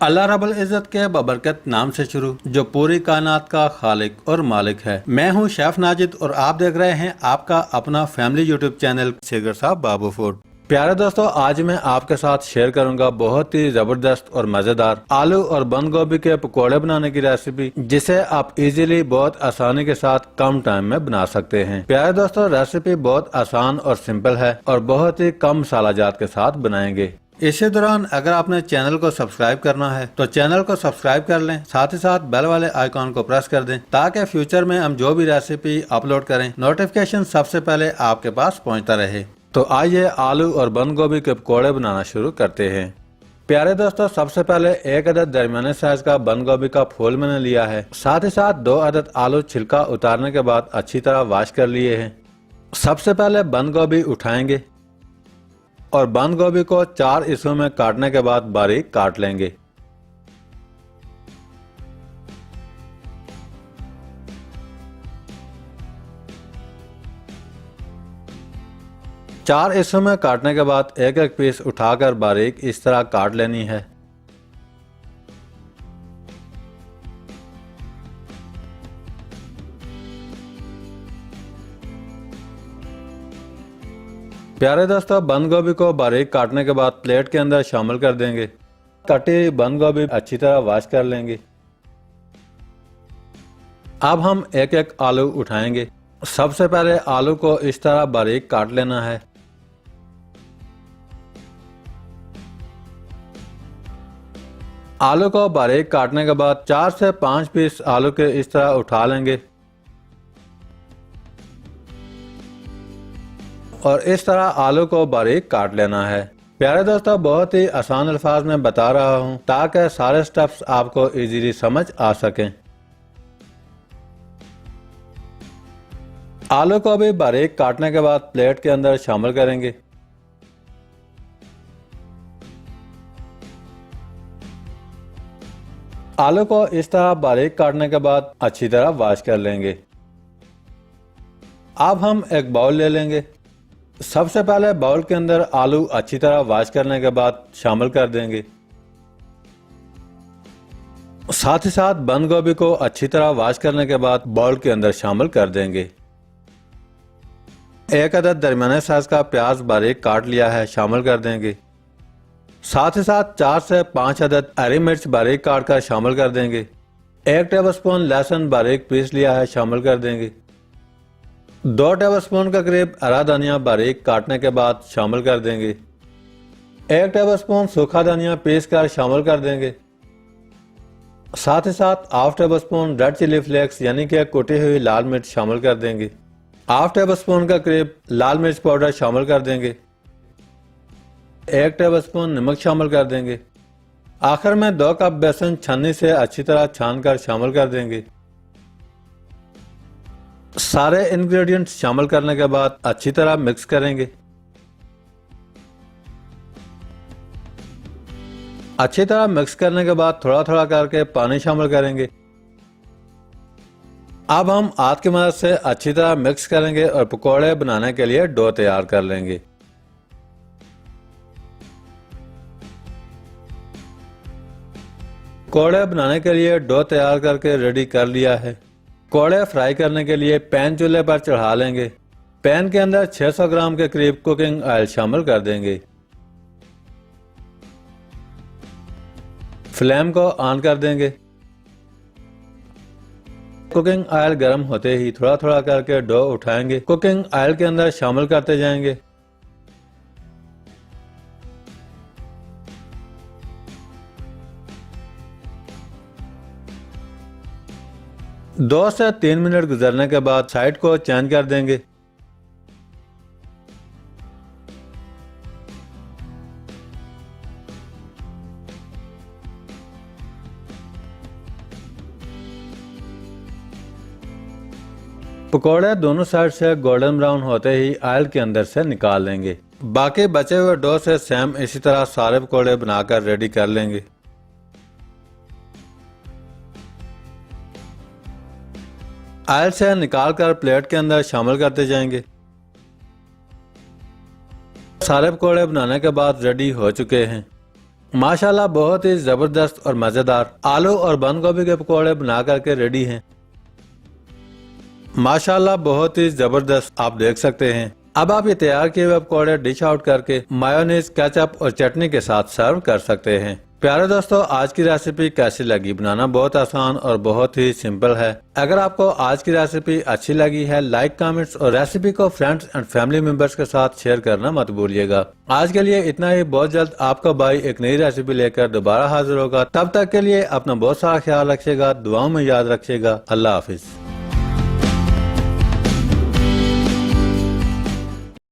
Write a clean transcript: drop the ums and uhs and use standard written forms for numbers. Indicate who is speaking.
Speaker 1: अल्लाह रब्बुल इज़्ज़त के बबरकत नाम से शुरू, जो पूरी कायनात का खालिक और मालिक है। मैं हूं शेफ नाजिद और आप देख रहे हैं आपका अपना फैमिली यूट्यूब चैनल शेखर साहब बाबू फूड। प्यारे दोस्तों, आज मैं आपके साथ शेयर करूंगा बहुत ही जबरदस्त और मजेदार आलू और बंद गोभी के पकोड़े बनाने की रेसिपी, जिसे आप इजीली बहुत आसानी के साथ कम टाइम में बना सकते हैं। प्यारे दोस्तों, रेसिपी बहुत आसान और सिंपल है और बहुत ही कम मसाला जात के साथ बनाएंगे। इसी दौरान अगर आपने चैनल को सब्सक्राइब करना है तो चैनल को सब्सक्राइब कर लें, साथ ही साथ बेल वाले आइकॉन को प्रेस कर दें ताकि फ्यूचर में हम जो भी रेसिपी अपलोड करें नोटिफिकेशन सबसे पहले आपके पास पहुंचता रहे। तो आइए आलू और बंद गोभी के पकौड़े बनाना शुरू करते हैं। प्यारे दोस्तों, सबसे पहले एक अदद दरमियाने साइज का बंद गोभी का फूल मैंने लिया है। साथ ही साथ 2 अदद आलू छिलका उतारने के बाद अच्छी तरह वॉश कर लिए हैं। सबसे पहले बंद गोभी उठाएंगे और बंद गोभी को 4 हिस्सों में काटने के बाद बारीक काट लेंगे। चार हिस्सों में काटने के बाद एक एक पीस उठाकर बारीक इस तरह काट लेनी है। प्यारे दोस्तों, बंद गोभी को बारीक काटने के बाद प्लेट के अंदर शामिल कर देंगे। कटी हुई बंद गोभी अच्छी तरह वॉश कर लेंगे। अब हम एक एक आलू उठाएंगे। सबसे पहले आलू को इस तरह बारीक काट लेना है। आलू को बारीक काटने के बाद 4 से 5 पीस आलू के इस तरह उठा लेंगे और इस तरह आलू को बारीक काट लेना है। प्यारे दोस्तों, बहुत ही आसान अल्फाज में बता रहा हूं ताकि सारे स्टेप्स आपको इजीली समझ आ सकें। आलू को भी बारीक काटने के बाद प्लेट के अंदर शामिल करेंगे। आलू को इस तरह बारीक काटने के बाद अच्छी तरह वॉश कर लेंगे। अब हम एक बाउल ले लेंगे। सबसे पहले बाउल के अंदर आलू अच्छी तरह वॉश करने के बाद शामिल कर देंगे। साथ ही साथ बंद गोभी को अच्छी तरह वॉश करने के बाद बाउल के अंदर शामिल कर देंगे। एक अदद दरमियाने साइज का प्याज बारीक काट लिया है, शामिल कर देंगे। साथ ही साथ 4 से 5 अदद हरी मिर्च बारीक काट कर शामिल कर देंगे। 1 टेबलस्पून लहसुन बारीक पीस लिया है, शामिल कर देंगे। 2 टेबलस्पून का करीब हरा धनिया बारीक काटने के बाद शामिल कर देंगे। 1 टेबलस्पून सूखा धनिया पीस कर शामिल कर देंगे। साथ ही साथ half tablespoon red chilli flakes यानी कि कुटी हुई लाल मिर्च शामिल कर देंगे। हाफ टेबलस्पून का करीब लाल मिर्च पाउडर शामिल कर देंगे। 1 टेबलस्पून नमक शामिल कर देंगे। आखिर में 2 कप बेसन छन्नी से अच्छी तरह छानकर शामिल कर देंगे। सारे इंग्रेडिएंट्स शामिल करने के बाद अच्छी तरह मिक्स करेंगे। अच्छी तरह मिक्स करने के बाद थोड़ा थोड़ा करके पानी शामिल करेंगे। अब हम हाथ की मदद से अच्छी तरह मिक्स करेंगे और पकोड़े बनाने के लिए डो तैयार कर लेंगे। पकोड़े बनाने के लिए डो तैयार करके रेडी कर लिया है। पकोड़े फ्राई करने के लिए पैन चूल्हे पर चढ़ा लेंगे। पैन के अंदर 600 ग्राम के करीब कुकिंग ऑयल शामिल कर देंगे। फ्लेम को ऑन कर देंगे। कुकिंग ऑयल गर्म होते ही थोड़ा थोड़ा करके डो उठाएंगे, कुकिंग ऑयल के अंदर शामिल करते जाएंगे। दो से 3 मिनट गुजरने के बाद साइड को चेंज कर देंगे। पकोड़े दोनों साइड से गोल्डन ब्राउन होते ही ऑयल के अंदर से निकाल लेंगे। बाकी बचे हुए डो से सेम इसी तरह सारे पकोड़े बनाकर रेडी कर लेंगे। ऑयल से निकालकर प्लेट के अंदर शामिल करते जाएंगे। सारे पकौड़े बनाने के बाद रेडी हो चुके हैं। माशाल्लाह बहुत ही जबरदस्त और मजेदार आलू और बंद गोभी के पकौड़े बना करके रेडी हैं। माशाल्लाह बहुत ही जबरदस्त आप देख सकते हैं। अब आप ये तैयार किए हुए पकौड़े डिश आउट करके मायोनीज, केचप और चटनी के साथ सर्व कर सकते हैं। प्यारे दोस्तों, आज की रेसिपी कैसी लगी? बनाना बहुत आसान और बहुत ही सिंपल है। अगर आपको आज की रेसिपी अच्छी लगी है, लाइक, कमेंट्स और रेसिपी को फ्रेंड्स एंड फैमिली मेंबर्स के साथ शेयर करना मत भूलिएगा। आज के लिए इतना ही। बहुत जल्द आपका भाई एक नई रेसिपी लेकर दोबारा हाजिर होगा। तब तक के लिए अपना बहुत सारा ख्याल रखिएगा, दुआओं में याद रखिएगा। अल्लाह हाफिज।